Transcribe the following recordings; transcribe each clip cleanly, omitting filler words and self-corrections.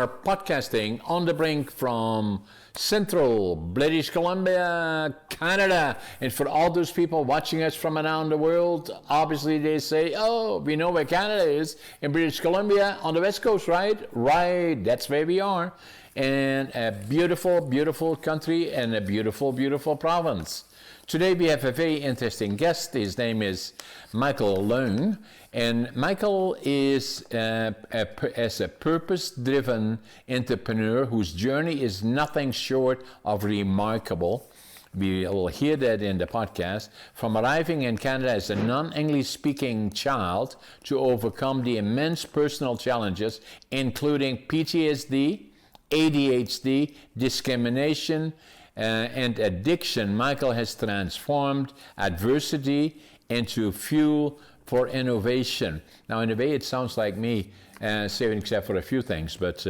are podcasting on the Brink from Central British Columbia, Canada. And for all those people watching us from around the world, obviously they say, oh, we know where Canada is, in British Columbia on the West Coast, right? Right, that's where we are. And a beautiful, beautiful country and a beautiful, beautiful province. Today we have a very interesting guest. His name is Michael Leung. And Michael is a purpose-driven entrepreneur whose journey is nothing short of remarkable. We will hear that in the podcast. From arriving in Canada as a non-English speaking child to overcome the immense personal challenges, including PTSD, ADHD, discrimination, and addiction, Michael has transformed adversity into fuel for innovation. Now, in a way, it sounds like me, saving except for a few things, but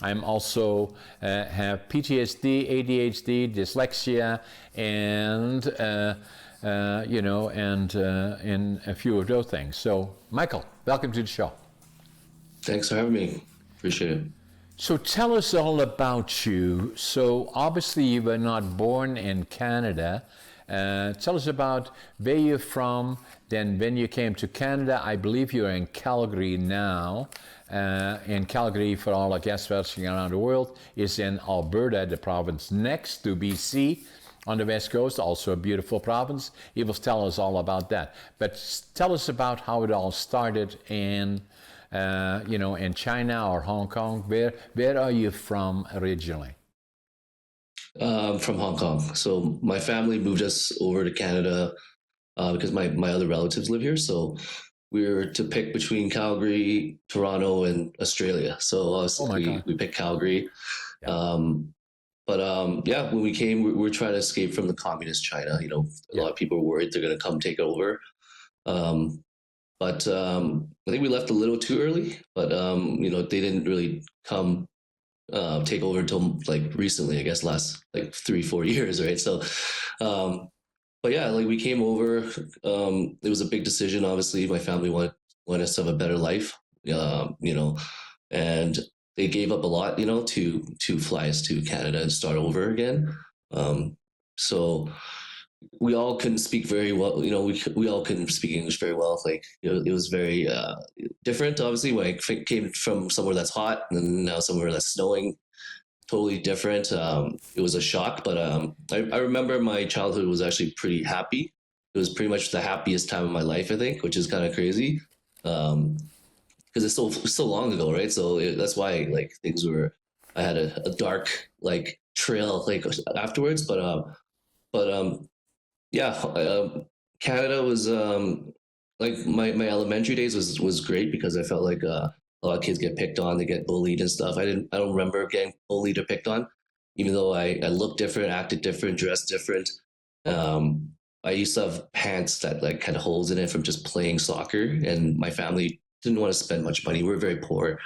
I'm also have PTSD, ADHD, dyslexia, and and a few of those things. So, Michael, welcome to the show. Thanks for having me. Appreciate it. So tell us all about you. So obviously you were not born in Canada. Tell us about where you're from. Then when you came to Canada, I believe you're in Calgary now. In Calgary, for all our guests watching around the world, is in Alberta, the province next to BC on the West Coast, also a beautiful province. You will tell us all about that. But tell us about how it all started in China or Hong Kong. Where are you from originally? From Hong Kong. So my family moved us over to Canada because my other relatives live here. So we were to pick between Calgary, Toronto, and Australia. So we picked Calgary. Yeah. When we came, we were trying to escape from the communist China. A lot of people were worried they're going to come take over. But I think we left a little too early, but they didn't really come take over until like recently, I guess last like 3-4 years, right? So, we came over. It was a big decision. Obviously, my family wanted us to have a better life, and they gave up a lot, to fly us to Canada and start over again. So we all couldn't speak very well, we all couldn't speak English very well. Like, it was very different, obviously, when I came from somewhere that's hot and now somewhere that's snowing, totally different. It was a shock, but I remember my childhood was actually pretty happy. It was pretty much the happiest time of my life, I think, which is kind of crazy. Because it's so long ago, right? So that's why like things were, I had a dark like trail like afterwards, Canada was like my elementary days was great because I felt like a lot of kids get picked on, they get bullied and stuff. I don't remember getting bullied or picked on, even though I looked different, acted different, dressed different. I used to have pants that like had holes in it from just playing soccer, and my family didn't want to spend much money. We were very poor.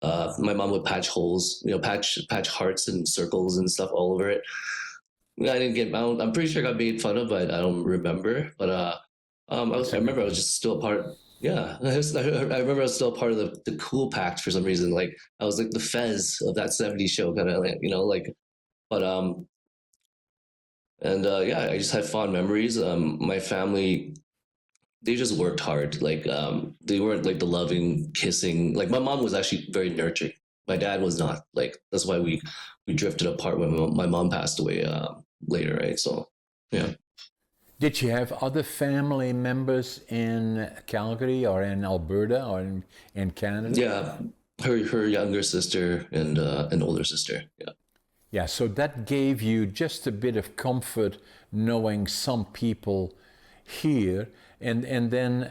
My mom would patch holes, patch hearts and circles and stuff all over it. I didn't get. I'm pretty sure I got made fun of, but I don't remember. But I remember I was just still a part. Yeah, I remember I was still a part of the cool pact for some reason. Like I was like the Fez of that '70s show, kind of like. But I just had fond memories. My family, they just worked hard. Like they weren't like the loving, kissing. Like my mom was actually very nurturing. My dad was not. Like that's why we drifted apart when my mom passed away later, right? So, yeah. Did you have other family members in Calgary or in Alberta or in Canada? Yeah, her younger sister and an older sister. Yeah. Yeah, so that gave you just a bit of comfort knowing some people here, and then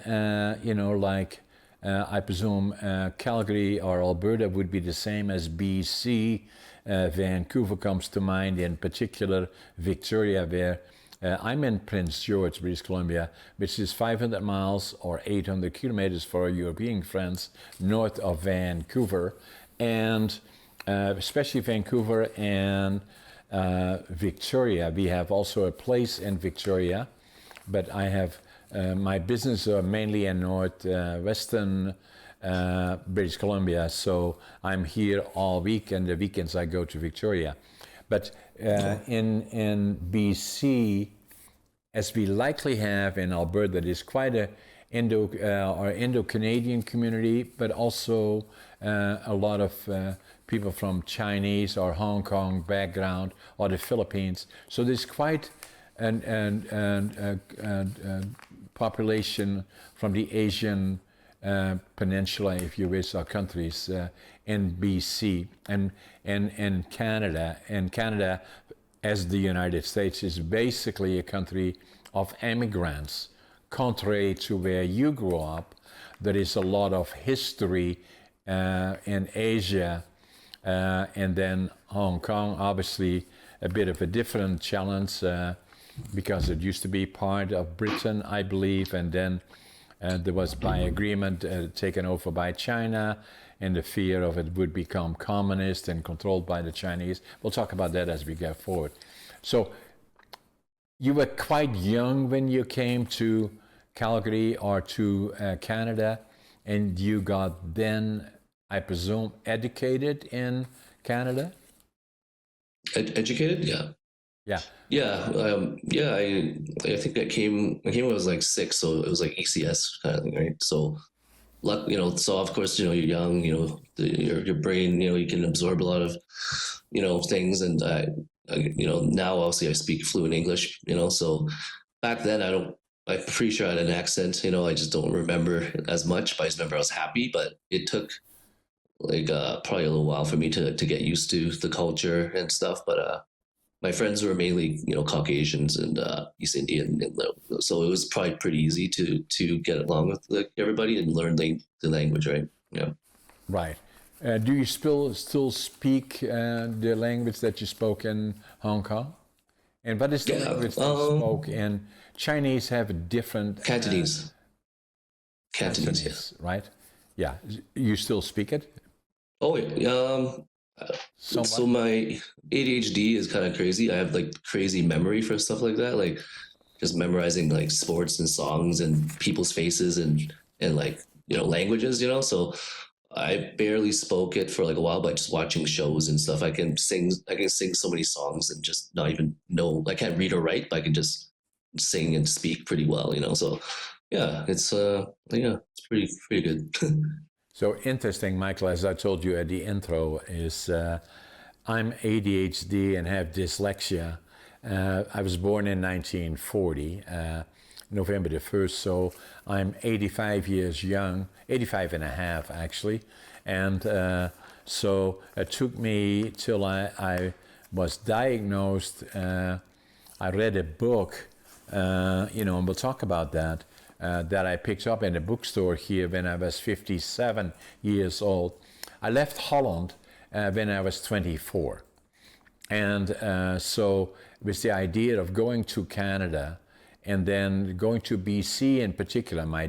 I presume Calgary or Alberta would be the same as BC. Vancouver comes to mind, in particular Victoria, where I'm in Prince George, British Columbia, which is 500 miles or 800 kilometers for our European friends north of Vancouver, and especially Vancouver and Victoria. We have also a place in Victoria, but I have my business are mainly in northwestern British Columbia. So I'm here all week, and the weekends I go to Victoria. But in BC, as we likely have in Alberta, there's quite a Indo-Canadian community, but also a lot of people from Chinese or Hong Kong background or the Philippines. So there's quite an population from the Asian peninsula, if you wish, or countries in BC and in Canada. And Canada, as the United States, is basically a country of immigrants. Contrary to where you grew up, there is a lot of history in Asia, and then Hong Kong, obviously a bit of a different challenge because it used to be part of Britain, I believe, and then there was by agreement taken over by China, and the fear of it would become communist and controlled by the Chinese. We'll talk about that as we go forward. So you were quite young when you came to Calgary or to Canada, and you got then, I presume, educated in Canada? Educated? Yeah. Yeah. Yeah. I think I came when I was like 6, so it was like ECS kind of thing, right? So, so of course, you're young, your brain, you can absorb a lot of, things, and now obviously I speak fluent English, so back then I'm pretty sure I had an accent, I just don't remember as much, but I just remember I was happy, but it took like probably a little while for me to get used to the culture and stuff, but my friends were mainly Caucasians and East Indian, and so it was probably pretty easy to get along with everybody and learn the language, right? Yeah. Right. Do you still speak the language that you spoke in Hong Kong? And what is the language that you spoke in? Chinese have a different Cantonese. Cantonese, yeah. Right? Yeah. You still speak it? Oh, yeah. So my ADHD is kind of crazy. I have like crazy memory for stuff like that, like just memorizing like sports and songs and people's faces and like languages. So I barely spoke it for like a while, but just watching shows and stuff, I can sing so many songs and just not even know. I can't read or write, but I can just sing and speak pretty well. So yeah, it's pretty good. So interesting, Michael, as I told you at the intro, is I'm ADHD and have dyslexia. I was born in 1940, November the 1st, so I'm 85 years young, 85 and a half actually. And so it took me till I was diagnosed. I read a book, and we'll talk about that. That I picked up in a bookstore here when I was 57 years old. I left Holland when I was 24. And so with the idea of going to Canada and then going to BC in particular, my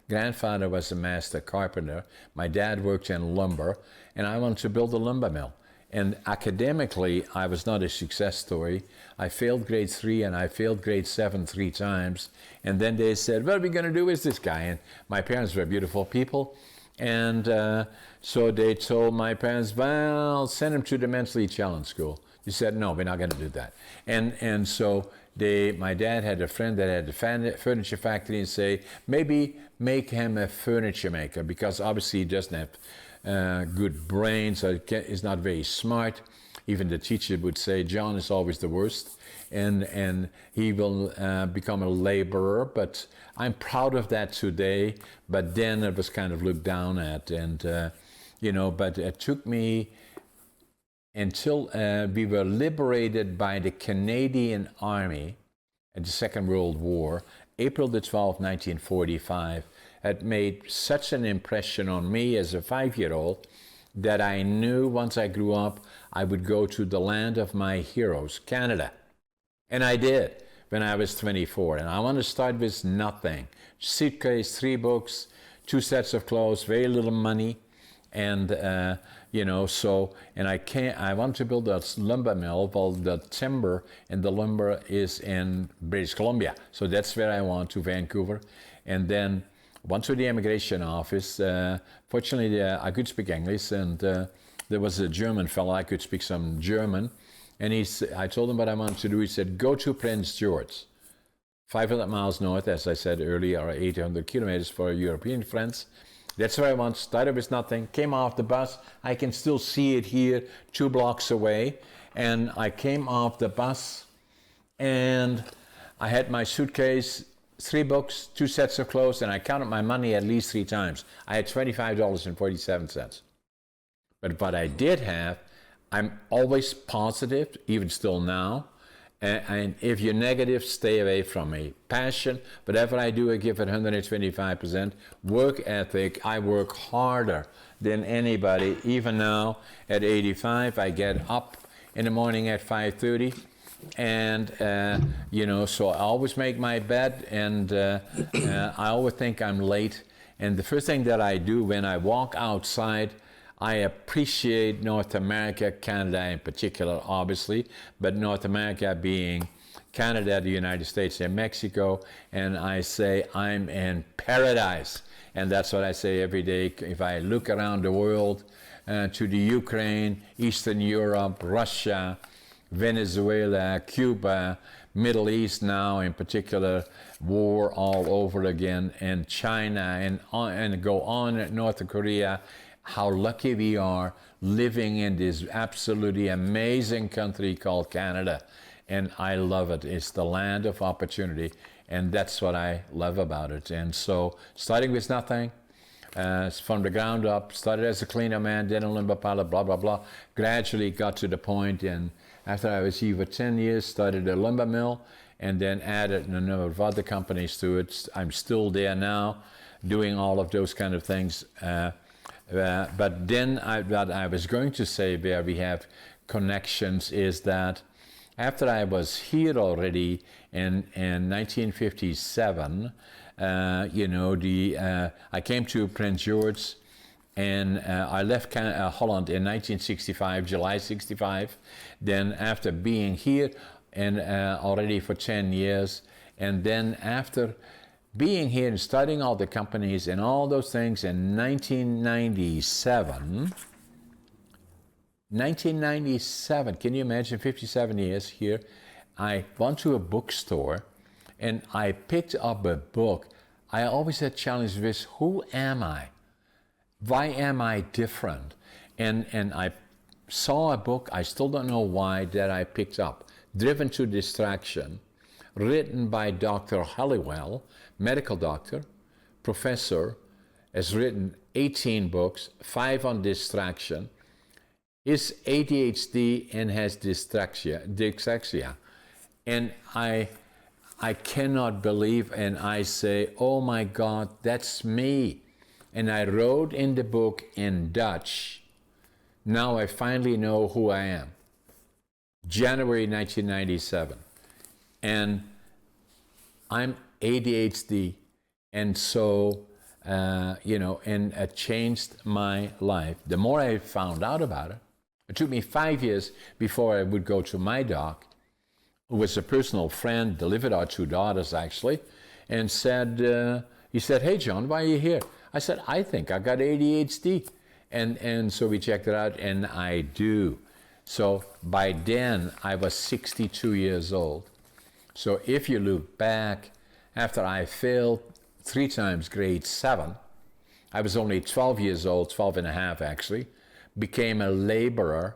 grandfather was a master carpenter. My dad worked in lumber, and I wanted to build a lumber mill. And academically, I was not a success story. I failed grade 3 and I failed grade 7 3 times. And then they said, what are we going to do with this guy? And my parents were beautiful people. And so they told my parents, well, send him to the mentally challenged school. They said, no, we're not going to do that. And so my dad had a friend that had a furniture factory and say, maybe make him a furniture maker, because obviously he doesn't have good brain, so he's not very smart. Even the teacher would say, John is always the worst, and he will become a laborer. But I'm proud of that today. But then it was kind of looked down at, and but it took me until we were liberated by the Canadian Army at the Second World War, April the 12th, 1945. It made such an impression on me as a 5-year-old that I knew once I grew up, I would go to the land of my heroes, Canada. And I did when I was 24. And I want to start with nothing. Suitcase, 3 books, 2 sets of clothes, very little money. And, I want to build a lumber mill. Well, the timber and the lumber is in British Columbia. So that's where I went, to Vancouver. And then went to the immigration office. Fortunately, I could speak English, and there was a German fellow. I could speak some German. And I told him what I wanted to do. He said, go to Prince George, 500 miles north, as I said earlier, or 800 kilometers for European friends. That's where I went. Started with nothing. Came off the bus. I can still see it here, 2 blocks away. And I came off the bus, and I had my suitcase, 3 books, 2 sets of clothes, and I counted my money at least 3 times. I had $25.47. But what I did have, I'm always positive, even still now. And if you're negative, stay away from me. Passion, whatever I do, I give it 125%. Work ethic, I work harder than anybody. Even now, at 85, I get up in the morning at 5:30. And, so I always make my bed, and I always think I'm late. And the first thing that I do when I walk outside, I appreciate North America, Canada in particular, obviously, but North America being Canada, the United States, and Mexico, and I say I'm in paradise. And that's what I say every day. If I look around the world to the Ukraine, Eastern Europe, Russia, Venezuela, Cuba, Middle East now in particular, war all over again, and China, and go on, North Korea, how lucky we are living in this absolutely amazing country called Canada. And I love it. It's the land of opportunity, and that's what I love about it. And so, starting with nothing, from the ground up, started as a cleaner man, then a lumber pilot, blah, blah, blah. Gradually got to the point, and after I was here for 10 years, started a lumber mill, and then added a number of other companies to it. I'm still there now, doing all of those kind of things. But then what I was going to say, where we have connections, is that after I was here already in 1957, I came to Prince George, and I left Holland in 1965, July 65. Then after being here and already for 10 years, and then after being here and starting all the companies and all those things in 1997, can you imagine, 57 years here, I went to a bookstore and I picked up a book. I always had challenges with, who am I? Why am I different? And I saw a book, I still don't know why, that I picked up, Driven to Distraction, written by Dr. Halliwell, medical doctor, professor, has written 18 books, 5 on distraction, is ADHD and has dyslexia. And I cannot believe, and I say, oh my God, that's me. And I wrote in the book in Dutch, now I finally know who I am. January 1997. And I'm ADHD, and so, and it changed my life. The more I found out about it, it took me 5 years before I would go to my doc, who was a personal friend, delivered our 2 daughters actually, and said, he said, hey John, why are you here? I said, I think I got ADHD. And so we checked it out, and I do. So by then, I was 62 years old. So if you look back, after I failed 3 times grade 7, I was only 12 years old, 12 and a half actually, became a laborer.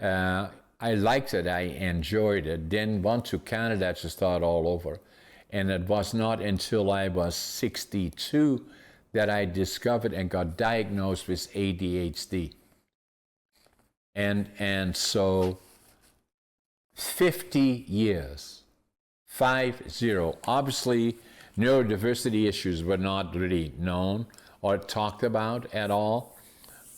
I liked it, I enjoyed it, then went to Canada to start all over. And it was not until I was 62 that I discovered and got diagnosed with ADHD. And so 50 years, 50. Obviously, neurodiversity issues were not really known or talked about at all.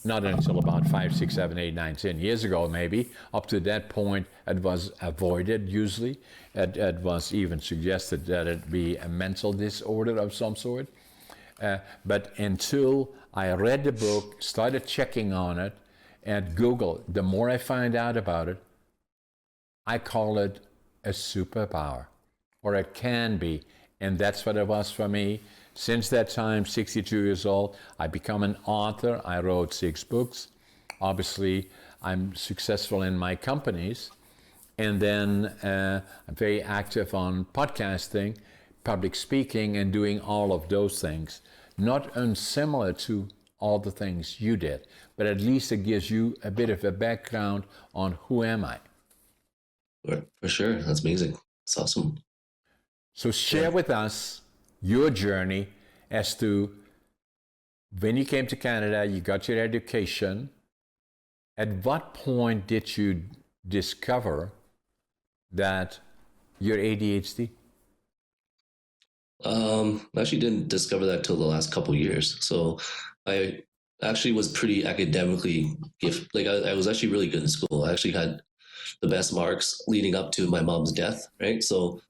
Not until about 5, 6, 7, 8, 9, 10 years ago, maybe. Up to that point, it was avoided usually. It was even suggested that it be a mental disorder of some sort. But until I read the book, started checking on it, at Google, the more I find out about it, I call it a superpower, or it can be. And that's what it was for me. Since that time, 62 years old, I become an author. I wrote 6 books. Obviously, I'm successful in my companies. And then I'm very active on podcasting, public speaking, and doing all of those things. Not unsimilar to all the things you did, but at least it gives you a bit of a background on who am I. For sure. That's amazing. That's awesome. So share with us your journey as to when you came to Canada, you got your education. At what point did you discover that you're ADHD? I actually didn't discover that till the last couple of years. So I actually was pretty academically gifted. Like I was actually really good in school. I actually had the best marks leading up to my mom's death, right? So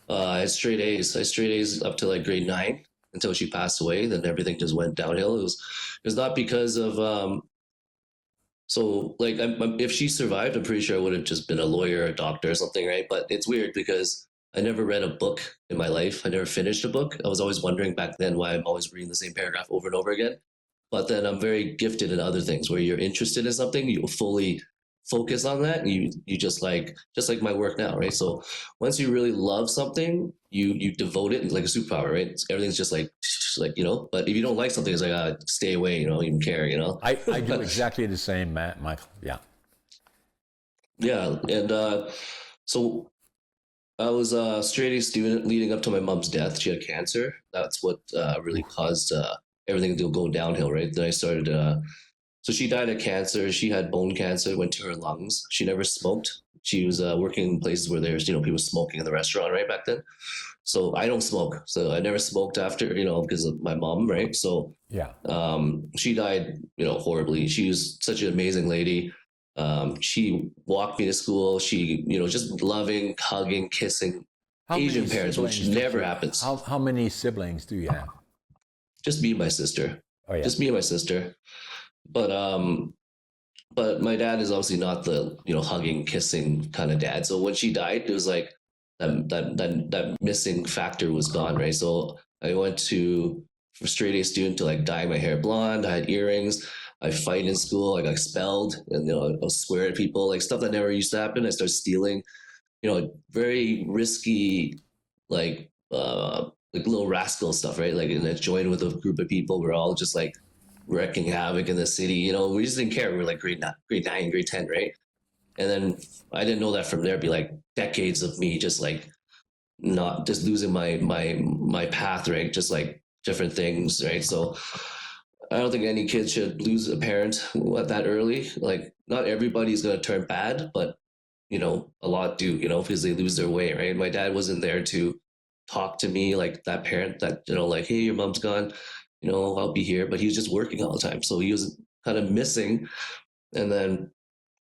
I had straight A's. I had straight A's up to like grade 9 until she passed away. Then everything just went downhill. It was not because of so like if she survived, I'm pretty sure I would have just been a lawyer, a doctor, or something, right? But it's weird because I never read a book in my life. I never finished a book. I was always wondering back then why I'm always reading the same paragraph over and over again. But then I'm very gifted in other things where you're interested in something, you will fully focus on that, and you just like my work now, right? So once you really love something, you devote it like a superpower, right? Everything's just like but if you don't like something, it's like stay away, you don't even care, I do exactly the same, Michael. Yeah. Yeah. And so I was a straight A student leading up to my mom's death. She had cancer. That's what really caused everything to go downhill, right? Then I started so she died of cancer. She had bone cancer, went to her lungs. She never smoked. She was working in places where there's, people smoking in the restaurant, right, back then. So I don't smoke. So I never smoked after, because of my mom, right? So Yeah. she died, horribly. She was such an amazing lady. She walked me to school. She, just loving, hugging, kissing Asian parents, which never happens. How many siblings do you have? Just me and my sister. Oh, yeah. Just me and my sister. But my dad is obviously not the hugging, kissing kind of dad. So when she died, it was like that missing factor was gone, right? So I went to for straight A student to like dye my hair blonde. I had earrings. I fight in school. I got expelled, and I was swear at people, like stuff that never used to happen. I started stealing, very risky, like little rascal stuff, right? Like, and I joined with a group of people. We're all just like wrecking havoc in the city. We just didn't care. We were like grade 9, grade 10, right? And then I didn't know that from there. It'd be like decades of me just like not just losing my path, right? Just like different things, right? So I don't think any kid should lose a parent at that early. Like not everybody's gonna turn bad, but a lot do, because they lose their way, right? My dad wasn't there to talk to me like that parent that, like, hey, your mom's gone, I'll be here. But he was just working all the time. So he was kind of missing. And then,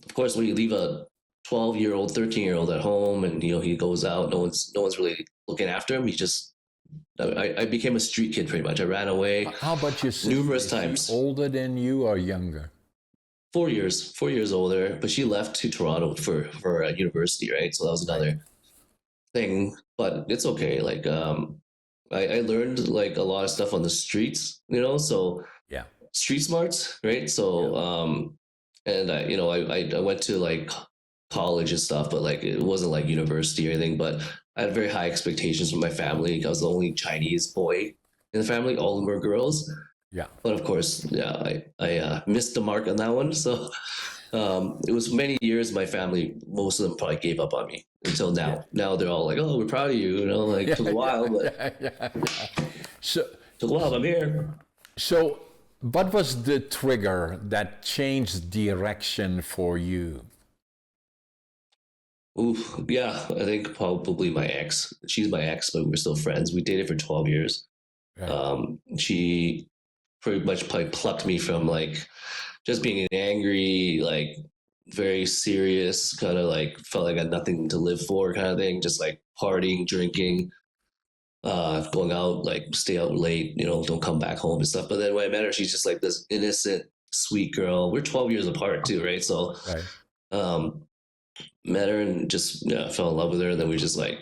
of course, when you leave a 12-year-old, 13-year-old at home and, he goes out, no one's really looking after him. I became a street kid pretty much. I ran away. How about your sister? Numerous times. Older than you or younger? 4 years older, but she left to Toronto for a university, right? So that was another thing, but it's okay. Like, I learned like a lot of stuff on the streets, so yeah, street smarts, right? So, and I went to like college and stuff, but like it wasn't like university or anything. But I had very high expectations from my family. I was the only Chinese boy in the family. All of them were girls. Yeah. But of course, yeah, I missed the mark on that one. So it was many years. My family, most of them probably gave up on me until now. Yeah. Now they're all like, "Oh, we're proud of you." Like took a while, but so took a while. I'm here. So, what was the trigger that changed direction for you? Ooh, yeah, I think probably my ex. She's my ex, but we're still friends. We dated for 12 years. Right. She pretty much probably plucked me from like just being an angry, like very serious, kind of like felt like I had nothing to live for kind of thing, just like partying, drinking, going out, like stay out late, don't come back home and stuff. But then when I met her, she's just like this innocent, sweet girl. We're 12 years apart too, right? So right. Met her and just fell in love with her. And then we just like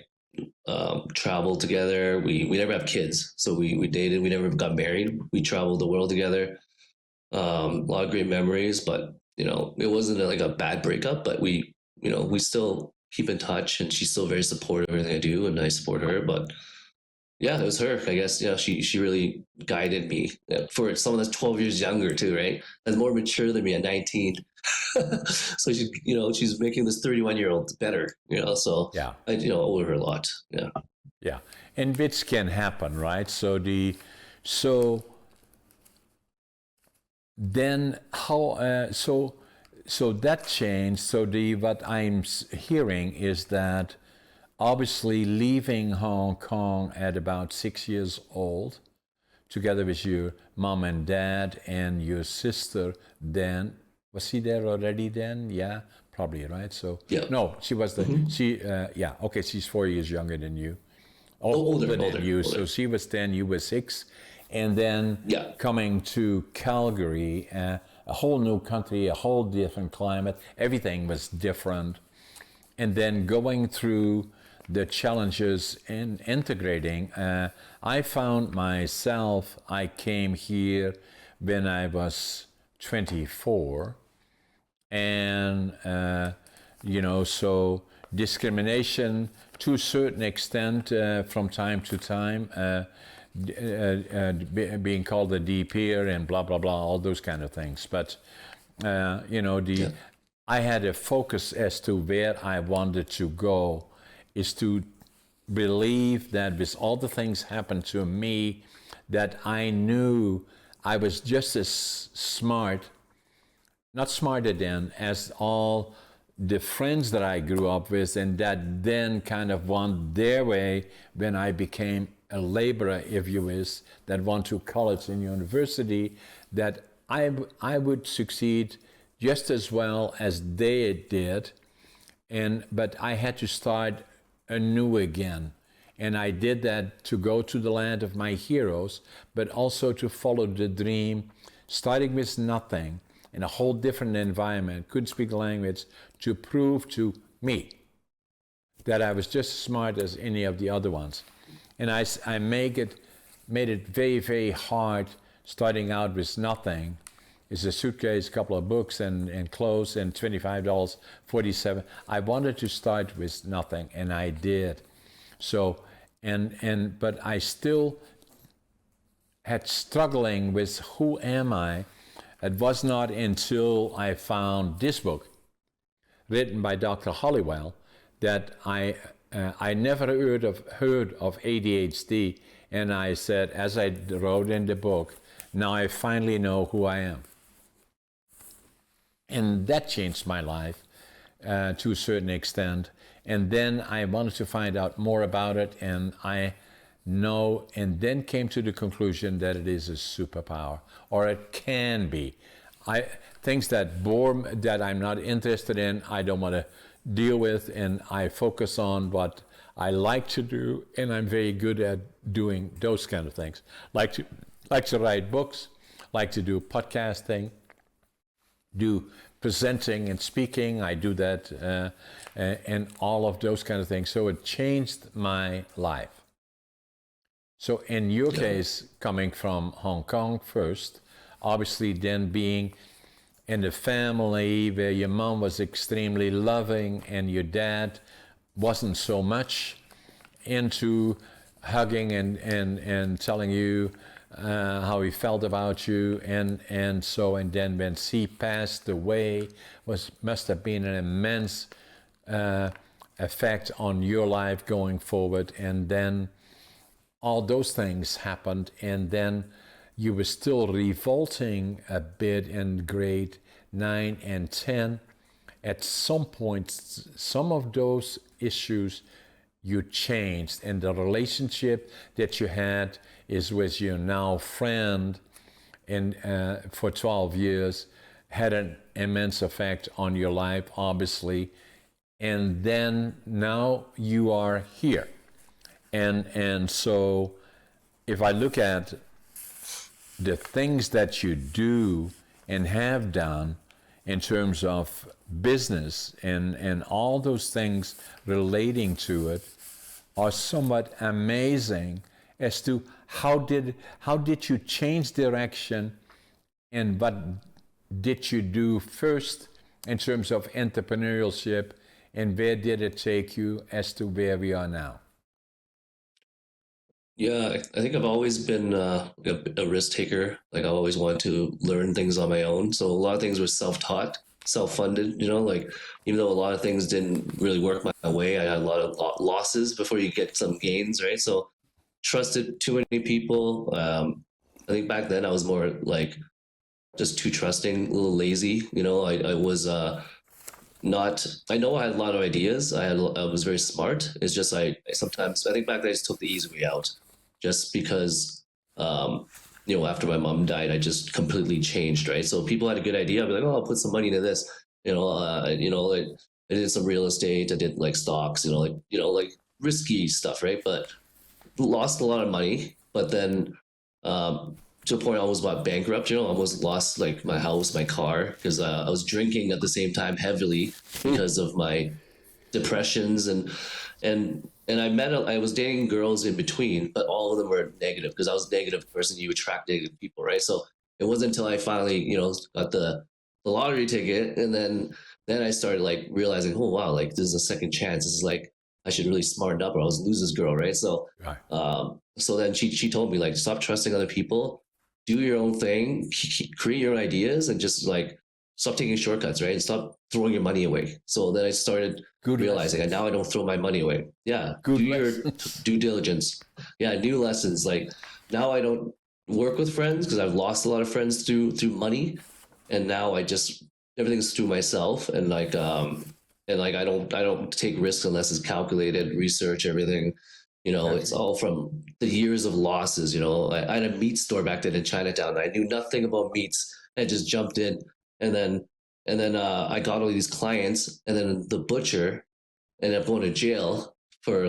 traveled together. We never have kids, so we dated. We never got married. We traveled the world together. A lot of great memories, but it wasn't like a bad breakup. But we still keep in touch, and she's still very supportive of everything I do, and I support her. But yeah, it was her. I guess she really guided me. For someone that's 12 years younger too, right? That's more mature than me at 19. So she's making this 31-year-old better. So Yeah. I owe her a lot. Yeah. Yeah. And which can happen, right? So then so that changed. So what I'm hearing is that obviously leaving Hong Kong at about 6 years old, together with your mom and dad and your sister, then was she there already then? Yeah, probably, right? So Yeah. no, she was yeah, okay, she's 4 years younger than you. Older, Than you. older. So she was 10, you were 6. And then Yeah. coming to Calgary, a whole new country, a whole different climate, everything was different. And then going through the challenges in integrating, I found myself, I came here when I was 24. And, so discrimination to a certain extent from time to time, being called a D peer and blah, blah, blah, all those kind of things. But, Yeah. I had a focus as to where I wanted to go is to believe that with all the things happened to me, that I knew I was just as smart, not smarter than, as all the friends that I grew up with, and that then kind of went their way when I became a laborer, if you wish, that went to college and university, that I would succeed just as well as they did, but I had to start anew again. And I did that to go to the land of my heroes, but also to follow the dream, starting with nothing in a whole different environment, couldn't speak the language, to prove to me that I was just as smart as any of the other ones. And I made it very, very hard starting out with nothing. It's a suitcase, a couple of books and clothes and $25, $47. I wanted to start with nothing, and I did. So, but I still had struggling with who am I. It was not until I found this book, written by Dr. Hollowell, that I never heard of ADHD, and I said, as I wrote in the book, now I finally know who I am. And that changed my life to a certain extent. And then I wanted to find out more about it, and and then came to the conclusion that it is a superpower, or it can be. Things that that I'm not interested in, I don't want to deal with, and I focus on what I like to do, and I'm very good at doing those kind of things. Like to write books, like to do podcasting, do presenting and speaking. I do that, and all of those kind of things. So it changed my life. So in your case, coming from Hong Kong first, obviously then being in the family where your mom was extremely loving and your dad wasn't so much into hugging and telling you how he felt about you, and then when she passed away, must have been an immense effect on your life going forward. And then all those things happened, and then you were still revolting a bit in grade 9 and 10. At some point, some of those issues you changed, and the relationship that you had is with your now friend, and for 12 years had an immense effect on your life, obviously. And then now you are here. And so if I look at the things that you do and have done in terms of business and all those things relating to it, are somewhat amazing as to how did you change direction, and what did you do first in terms of entrepreneurship, and where did it take you as to where we are now? Yeah, I think I've always been a risk taker. Like I always wanted to learn things on my own. So a lot of things were self-taught, self-funded. Like even though a lot of things didn't really work my way, I had a lot of losses before you get some gains, right? So trusted too many people. I think back then I was more like just too trusting, a little lazy. I was not. I know I had a lot of ideas. I was very smart. It's just I think back then I just took the easy way out, just because after my mom died, I just completely changed. Right, so people had a good idea. I'd be like, oh, I'll put some money into this. Like, I did some real estate. I did like stocks. Like risky stuff, right? But lost a lot of money. But then to a point I almost got bankrupt, almost lost like my house, my car, because I was drinking at the same time heavily because of my depressions and I was dating girls in between, but all of them were negative because I was a negative person. You attract negative people, right? So it wasn't until I finally, got the lottery ticket, and then I started like realizing, oh wow, like this is a second chance. This is like I should really smarten up or else lose this girl, right? So Right. so then she told me like stop trusting other people, do your own thing, create your ideas, and just like stop taking shortcuts, right? And stop throwing your money away. So then I started Good realizing, and lessons. now I don't throw my money away. Yeah, do Good your lessons. due diligence. Yeah, new lessons. Like now I don't work with friends because I've lost a lot of friends through money, and now I just everything's through myself, and like I don't take risks unless it's calculated, research everything. It's Exactly. all from the years of losses. I had a meat store back then in Chinatown. I knew nothing about meats. I just jumped in, and then I got all these clients, and then the butcher ended up going to jail for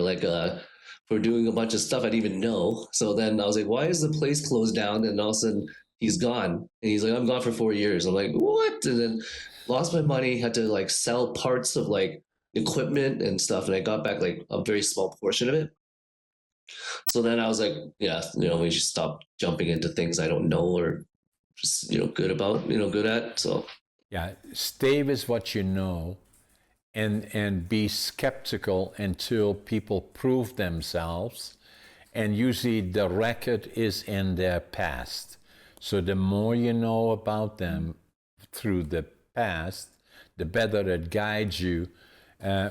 for doing a bunch of stuff I didn't even know. So then I was like, why is the place closed down? And all of a sudden he's gone, and he's like, I'm gone for 4 years. I'm like, what? And then lost my money, had to like sell parts of like equipment and stuff, and I got back like a very small portion of it. So then I was like, yeah, we should stop jumping into things I don't know or just good about, good at. So Yeah, stay with what you know, and be skeptical until people prove themselves. And usually the record is in their past. So the more you know about them through the past, the better it guides you,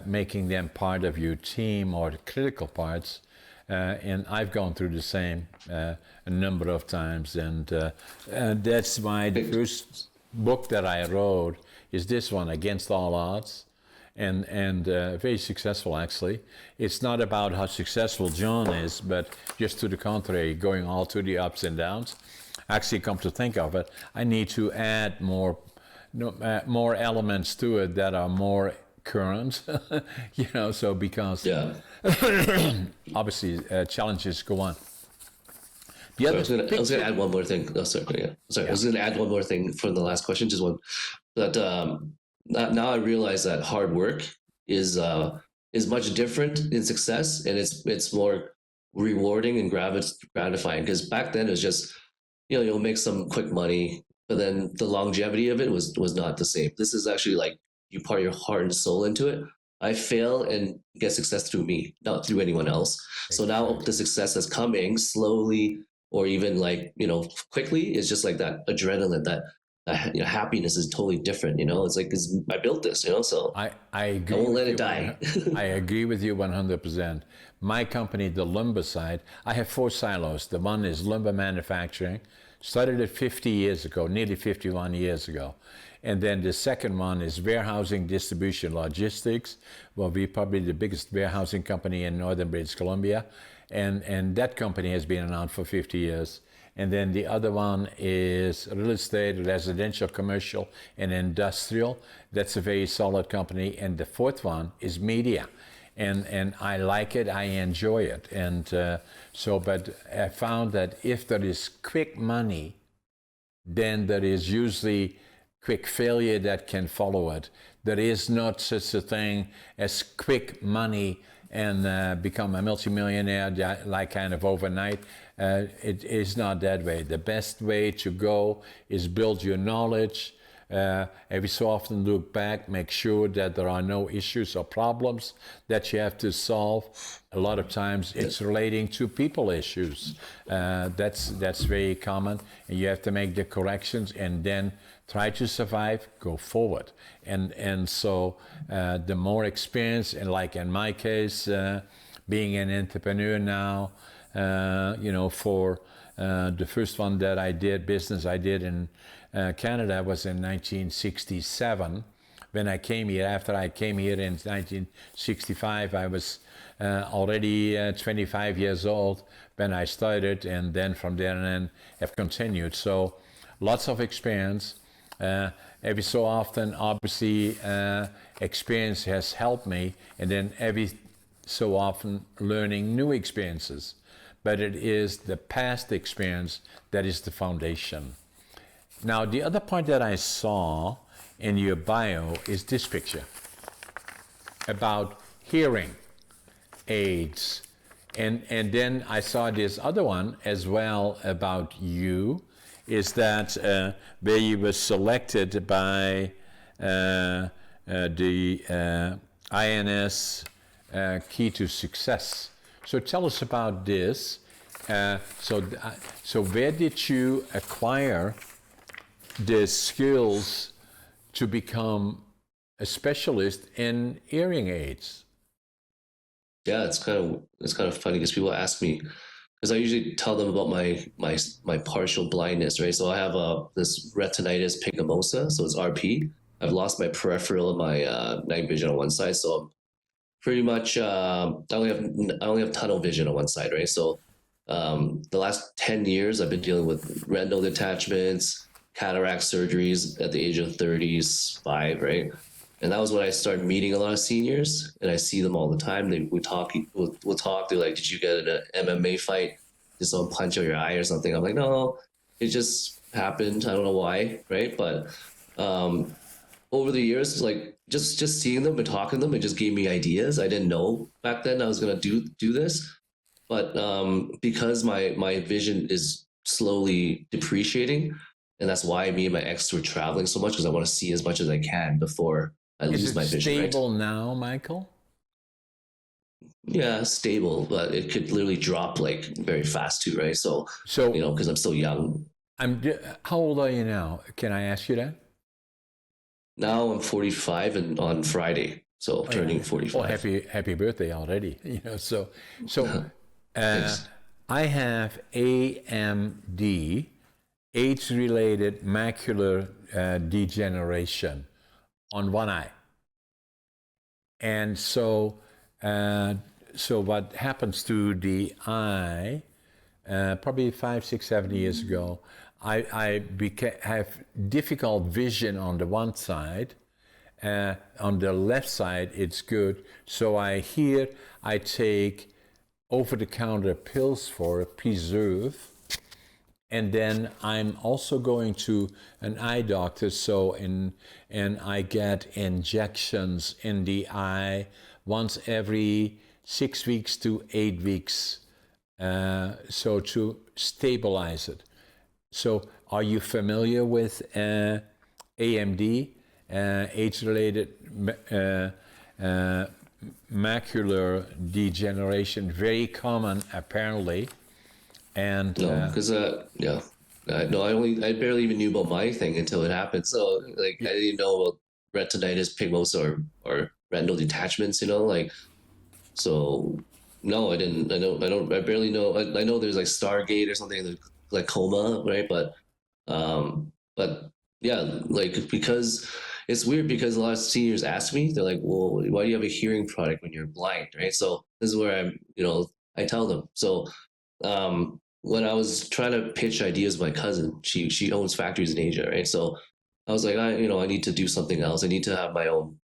making them part of your team or the critical parts. And I've gone through the same a number of times. And that's why the first book that I wrote is this one, Against All Odds, and very successful actually. It's not about how successful John is, but just to the contrary, going all through the ups and downs. Actually, come to think of it, I need to add more elements to it that are more current, So because yeah. obviously challenges go on. The Sorry, other I was gonna picture, add one more thing. Oh, sorry, yeah. Sorry, I yeah, was gonna add one more thing for the last question. Just one that now I realize that hard work is much different in success, and it's more rewarding and gratifying. Because back then it was just you'll make some quick money, but then the longevity of it was not the same. This is actually like you pour your heart and soul into it. I fail and get success through me, not through anyone else. So now the exactly. success that's coming slowly or even like quickly is just like that adrenaline, that happiness is totally different. It's like I built this, so I I agree won't with let it you die. I agree with you 100%. My company, the lumber side, I have four silos. The one is lumber manufacturing. Started it 50 years ago, nearly 51 years ago. And then the second one is warehousing, distribution, logistics. Well, we're probably the biggest warehousing company in northern British Columbia. And that company has been around for 50 years. And then the other one is real estate, residential, commercial, and industrial. That's a very solid company. And the fourth one is media. And I like it, I enjoy it. But I found that if there is quick money, then there is usually quick failure that can follow it. There is not such a thing as quick money and become a multimillionaire like kind of overnight. It is not that way. The best way to go is build your knowledge. Every so often look back, make sure that there are no issues or problems that you have to solve. A lot of times it's relating to people issues. That's very common, and you have to make the corrections and then try to survive, go forward. And so the more experience, and like in my case, being an entrepreneur now, for the first one that I did, business I did in Canada was in 1967. When I came here, after I came here in 1965, I was already 25 years old when I started, and then from there and have continued. So lots of experience. Every so often, obviously, experience has helped me, and then every so often learning new experiences. But it is the past experience that is the foundation. Now, the other point that I saw in your bio is this picture about hearing aids. And then I saw this other one as well about you, is that where you were selected by the INS Key to Success. So tell us about this. So where did you acquire the skills to become a specialist in hearing aids? Yeah, it's kind of funny because people ask me, because I usually tell them about my partial blindness, right? So I have this retinitis pigmentosa, so it's RP. I've lost my peripheral and my night vision on one side, so I'm pretty much I only have tunnel vision on one side, right? So the last 10 years I've been dealing with retinal detachments, cataract surgeries at the age of 35, right? And that was when I started meeting a lot of seniors, and I see them all the time. We'll talk. They're like, "Did you get in an MMA fight? Did someone punch out your eye or something?" I'm like, "No, it just happened. I don't know why, right?" But over the years, like just seeing them and talking to them, it just gave me ideas. I didn't know back then I was gonna do this, but because my vision is slowly depreciating, and that's why me and my ex were traveling so much, because I want to see as much as I can before I lose my vision. Is it stable now, Michael? Yeah, stable, but it could literally drop like very fast too, right? So because I'm still young. How old are you now? Can I ask you that? Now I'm 45, and on Friday, so turning 45. Oh, happy birthday already! I have AMD, age-related macular degeneration on one eye, and so what happens to the eye? Probably 5, 6, 7 years ago, I have difficult vision on the one side. On the left side, it's good. So I take over-the-counter pills for preserve. And then I'm also going to an eye doctor. And I get injections in the eye once every 6 weeks to 8 weeks. So to stabilize it. So are you familiar with AMD, age-related macular degeneration? Very common, apparently. And no, because no, I barely even knew about my thing until it happened. So like I didn't know about retinitis pigmentosa or retinal detachments, like so. No, I didn't. I barely know. I know there's like Stargate or something, like coma, right? But yeah, like because it's weird because a lot of seniors ask me, they're like, "Well, why do you have a hearing product when you're blind?" Right? So this is where I tell them. So when I was trying to pitch ideas to my cousin, she owns factories in Asia, right? So I was like, I need to do something else. I need to have my own,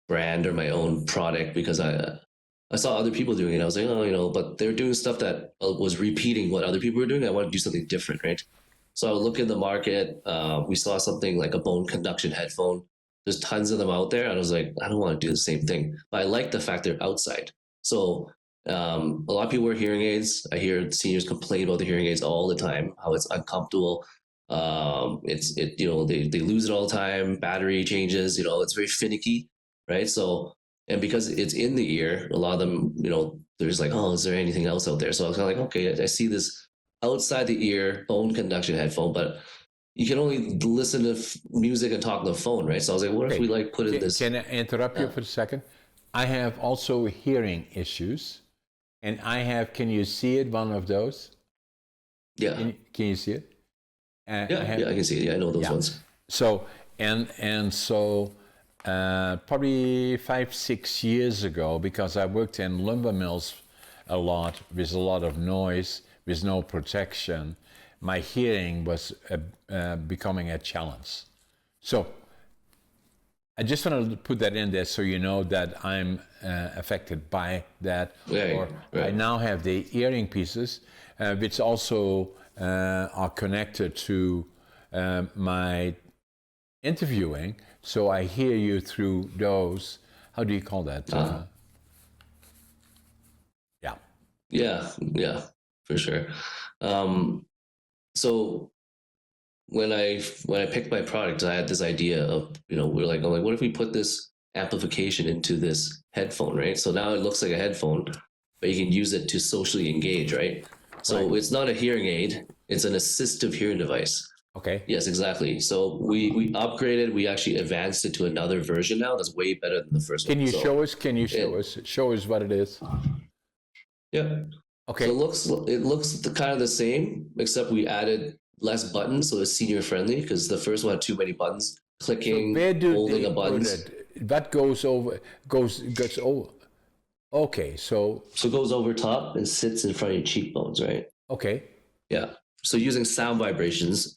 brand or my own product, because I saw other people doing it. I was like, oh, but they're doing stuff that was repeating what other people were doing. I want to do something different, right? So I would look in the market. We saw something like a bone conduction headphone. there's tons of them out there. And I was like, I don't want to do the same thing. But I like the fact they're outside. So a lot of people wear hearing aids. I hear seniors complain about the hearing aids all the time, how it's uncomfortable. They lose it all the time. Battery changes, it's very finicky, right? So, and because it's in the ear, a lot of them, there's like, oh, is there anything else out there? So I was kind of like, okay, I see this outside the ear bone conduction headphone, but you can only listen to music and talk on the phone, right? So I was like, what if we like put in this? Can I interrupt you for a second? I have also hearing issues, and can you see it, one of those? Yeah. Can you see it? I can see it. Yeah, I know those ones. So, so probably 5-6 years ago, because I worked in lumber mills a lot with a lot of noise, with no protection, my hearing was becoming a challenge. So I just want to put that in there so you know that I'm affected by that. Right. I now have the hearing pieces, which also are connected to my interviewing. So I hear you through those. How do you call that? Yeah, for sure. So when I picked my product, I had this idea of, I'm like, what if we put this amplification into this headphone, right? So now it looks like a headphone, but you can use it to socially engage, right? So It's not a hearing aid, it's an assistive hearing device. Okay. Yes, exactly. So we upgraded, we actually advanced it to another version now that's way better than the first one. Can you show us? Can you show us what it is? Yeah. Okay. So it looks kind of the same, except we added less buttons, so it's senior friendly, because the first one had too many buttons. Clicking, holding a button. That goes over. Okay, so it goes over top and sits in front of your cheekbones, right? Okay. Yeah. So using sound vibrations,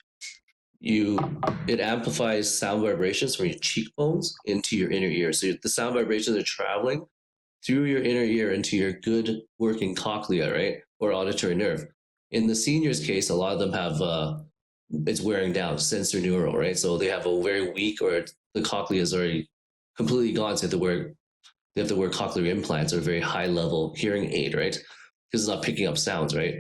it amplifies sound vibrations from your cheekbones into your inner ear. So the sound vibrations are traveling through your inner ear into your good working cochlea, right? Or auditory nerve. In the seniors case, a lot of them have, it's wearing down, sensor neural, right? So they have a very weak, or the cochlea is already completely gone. So they have to wear cochlear implants or a very high level hearing aid, right? Because it's not picking up sounds, right?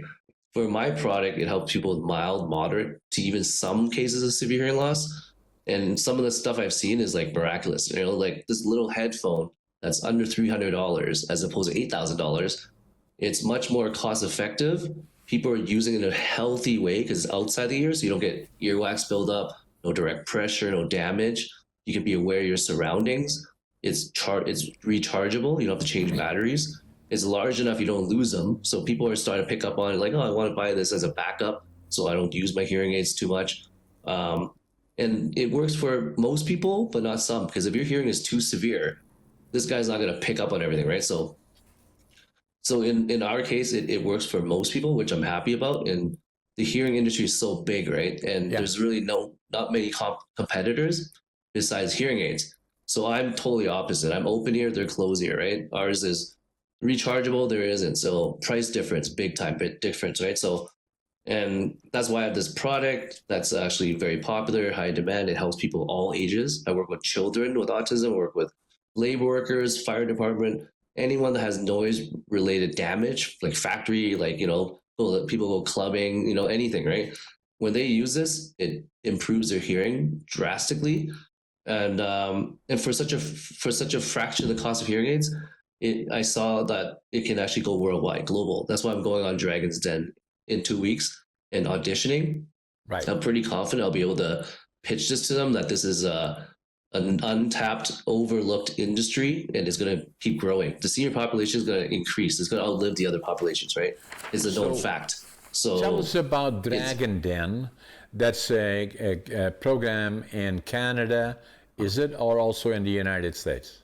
For my product, it helps people with mild, moderate to even some cases of severe hearing loss. And some of the stuff I've seen is like miraculous. Like this little headphone that's under $300 as opposed to $8,000. It's much more cost effective. People are using it in a healthy way because it's outside the ear, so you don't get earwax buildup, no direct pressure, no damage. You can be aware of your surroundings. It's rechargeable. You don't have to change batteries. It's large enough you don't lose them. So people are starting to pick up on it, like, oh, I want to buy this as a backup so I don't use my hearing aids too much. And it works for most people, but not some, because if your hearing is too severe, this guy's not going to pick up on everything, right? So in our case, it works for most people, which I'm happy about. And the hearing industry is so big, right? And there's really not many competitors besides hearing aids. So I'm totally opposite. I'm open ear, they're closed ear, right? Ours is rechargeable, there isn't. So price difference, big time difference, right? So, and that's why I have this product that's actually very popular, high demand. It helps people all ages. I work with children with autism, work with labor workers, fire department, anyone that has noise related damage, like factory, like, people go clubbing, anything, right? When they use this, it improves their hearing drastically. And for such a fraction of the cost of hearing aids, I saw that it can actually go worldwide, global. That's why I'm going on Dragon's Den in 2 weeks and auditioning. Right. I'm pretty confident I'll be able to pitch this to them, that this is an untapped, overlooked industry, and it's going to keep growing. The senior population is going to increase. It's going to outlive the other populations, right? It's a known fact. So tell us about Dragon Den. That's a program in Canada, is it, or also in the United States?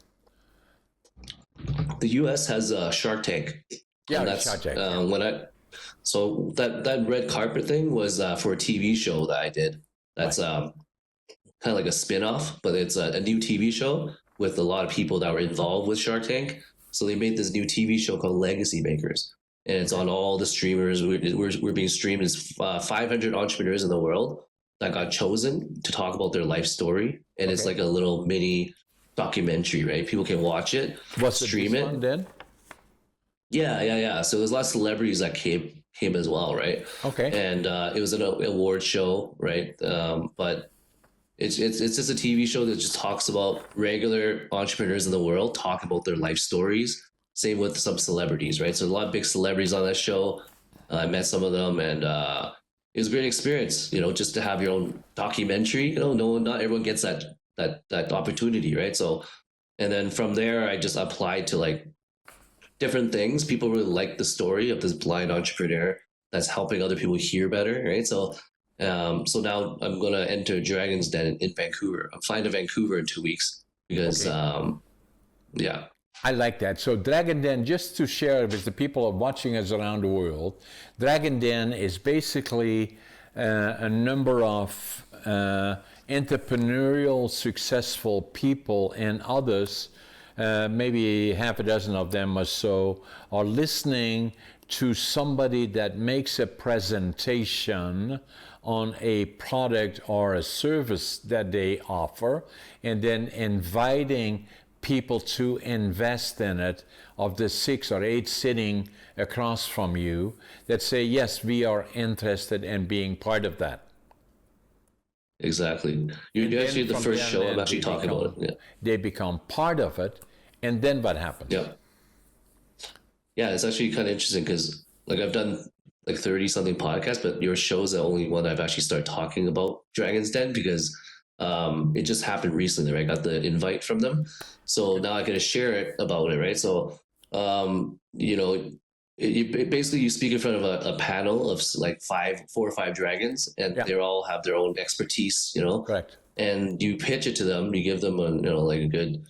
The U.S. has a Shark Tank. Yeah, that's Shark Tank. So that red carpet thing was for a TV show that I did. That's kind of like a spin-off, but it's a new TV show with a lot of people that were involved with Shark Tank. So they made this new TV show called Legacy Makers, and it's on all the streamers. We're being streamed as 500 entrepreneurs in the world that got chosen to talk about their life story, and it's Okay. like a little mini documentary, right? People can watch it, Was it stream this it. one then? Yeah. So there's lots of celebrities that came as well, right? Okay. And it was an award show, right? But it's just a TV show that just talks about regular entrepreneurs in the world, talk about their life stories. Same with some celebrities, right? So a lot of big celebrities on that show. I met some of them, and it was a great experience. Just to have your own documentary. Not everyone gets that opportunity, right? So, and then from there, I just applied to like different things. People really like the story of this blind entrepreneur that's helping other people hear better, right? So now I'm gonna enter Dragon's Den in Vancouver. I'm flying to Vancouver in 2 weeks because, Okay. yeah, I like that. So Dragon Den, just to share with the people watching us around the world, Dragon Den is basically a number of entrepreneurial, successful people and others, maybe half a dozen of them or so, are listening to somebody that makes a presentation on a product or a service that they offer, and then inviting people to invest in it, of the 6 or 8 sitting across from you that say, yes, we are interested in being part of that. exactly. You're actually the first show I'm actually talking about it. Yeah. They become part of it, and then what happens? Yeah. Yeah, it's actually kind of interesting because like I've done like 30 something podcasts, but your show is the only one I've actually started talking about Dragon's Den because it just happened recently, right? I got the invite from them. So now I get to share it about it, right? So, basically you speak in front of a panel of like 4 or 5 dragons, and Yeah. they all have their own expertise, Correct. and you pitch it to them. You give them like a good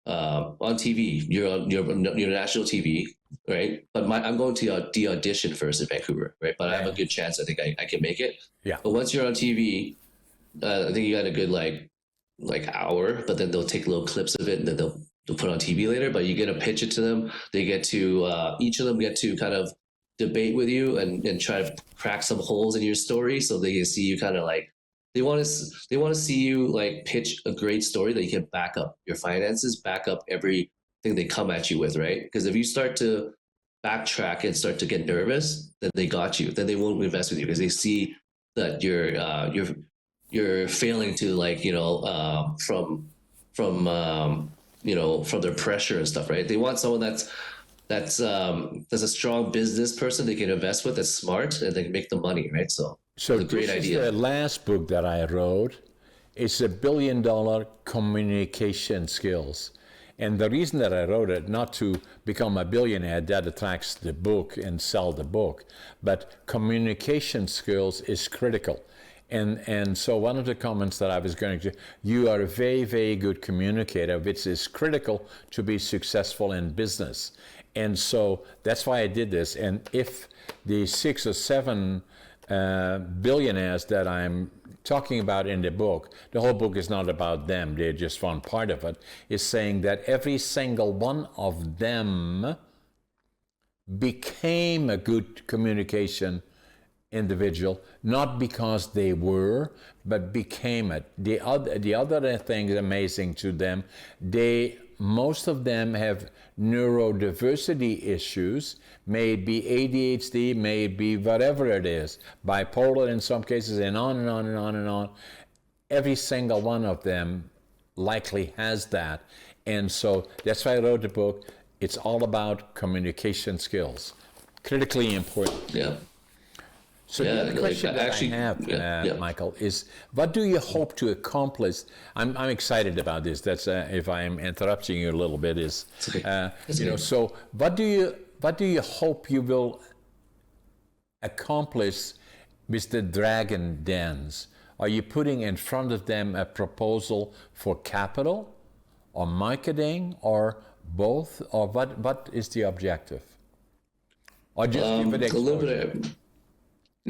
on TV. You're on your national TV, right? But I'm going to the audition first in Vancouver, right? But I have a good chance. I think I can make it. Yeah. But once you're on TV, I think you got a good like hour. But then they'll take little clips of it, and then they'll put on TV later. But you get to pitch it to them. They get to each of them get to kind of debate with you and try to crack some holes in your story, so they can see you kind of like they want to see you like pitch a great story that you can back up your finances, back up everything they come at you with, right? Because if you start to backtrack and start to get nervous, then they got you. Then they won't invest with you because they see that you're failing to like from their pressure and stuff, right? They want someone that's a strong business person they can invest with, that's smart, and they can make the money, right? So it's a great idea. The last book that I wrote is $1 billion communication skills. And the reason that I wrote it, not to become a billionaire, that attracts the book and sell the book, but communication skills is critical. And so one of the comments that I was going to, you are a very, very good communicator, which is critical to be successful in business. And so that's why I did this. And if the 6 or 7 billionaires that I'm talking about in the book, the whole book is not about them, they're just one part of it, is saying that every single one of them became a good communication individual, not because they were, but became it. The other thing is amazing to them. Most of them have neurodiversity issues, maybe ADHD, maybe whatever it is, bipolar in some cases, and on and on and on and on. Every single one of them likely has that. And so that's why I wrote the book. It's all about communication skills. Critically important. Yeah. So the question that I have, Michael, is what do you hope to accomplish? I'm excited about this. That's if I'm interrupting you a little bit. So what do you hope you will accomplish with the Dragon Dens? Are you putting in front of them a proposal for capital, or marketing, or both, or what is the objective? Or just give it exposure?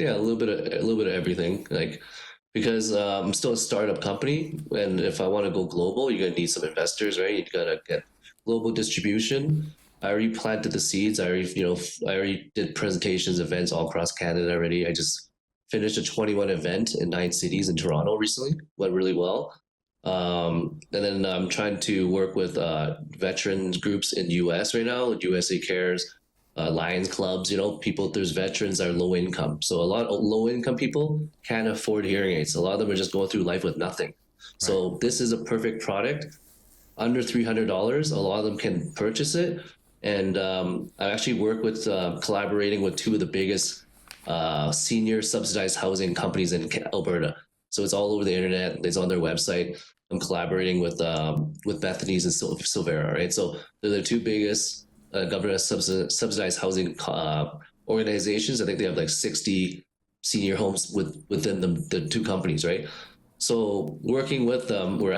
A little bit of everything. Like, because I'm still a startup company, and if I want to go global, you're gonna need some investors, right? You gotta get global distribution. I already planted the seeds. I already did presentations, events all across Canada already. I just finished a 21 event in 9 cities in Toronto recently. Went really well. And then I'm trying to work with veterans groups in US right now, USA Cares, Lions clubs. People, there's veterans that are low income. So a lot of low income people can't afford hearing aids. A lot of them are just going through life with nothing. So this is a perfect product. Under $300, a lot of them can purchase it. And I actually work with collaborating with two of the biggest senior subsidized housing companies in Alberta. So it's all over the internet. It's on their website. I'm collaborating with Bethany's and Silvera, right? So they're the two biggest government subsidized housing organizations. I think they have like 60 senior homes within the two companies, right? So working with them, we're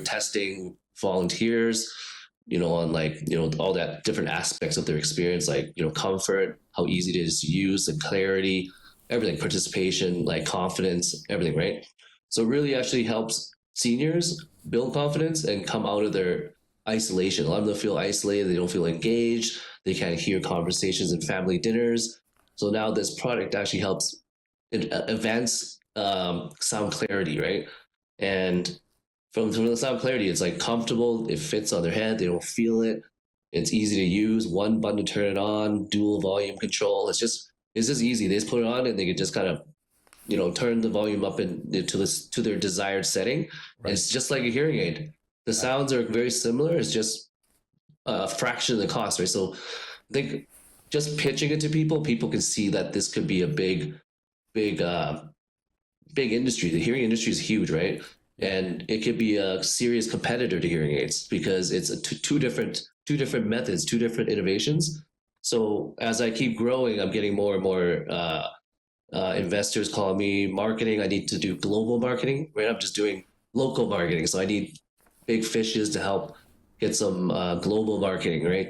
testing volunteers, on all that different aspects of their experience, like, comfort, how easy it is to use, the clarity, everything, participation, like confidence, everything, right? So it really actually helps seniors build confidence and come out of their isolation. A lot of them feel isolated, they don't feel engaged, they can't hear conversations in family dinners. So now this product actually helps advance sound clarity, right? And from the sound clarity, it's like comfortable, it fits on their head, they don't feel it, it's easy to use, one button to turn it on, dual volume control. It's just easy. They just put it on and they can just kind of turn the volume up to their desired setting. Right. And it's just like a hearing aid. The sounds are very similar. It's just a fraction of the cost, right? So I think just pitching it to people can see that this could be a big industry. The hearing industry is huge, right? And it could be a serious competitor to hearing aids because it's two different methods, two different innovations. So as I keep growing, I'm getting more and more investors calling me. Marketing, I need to do global marketing, right? I'm just doing local marketing. So I need big fishes to help get some global marketing, right?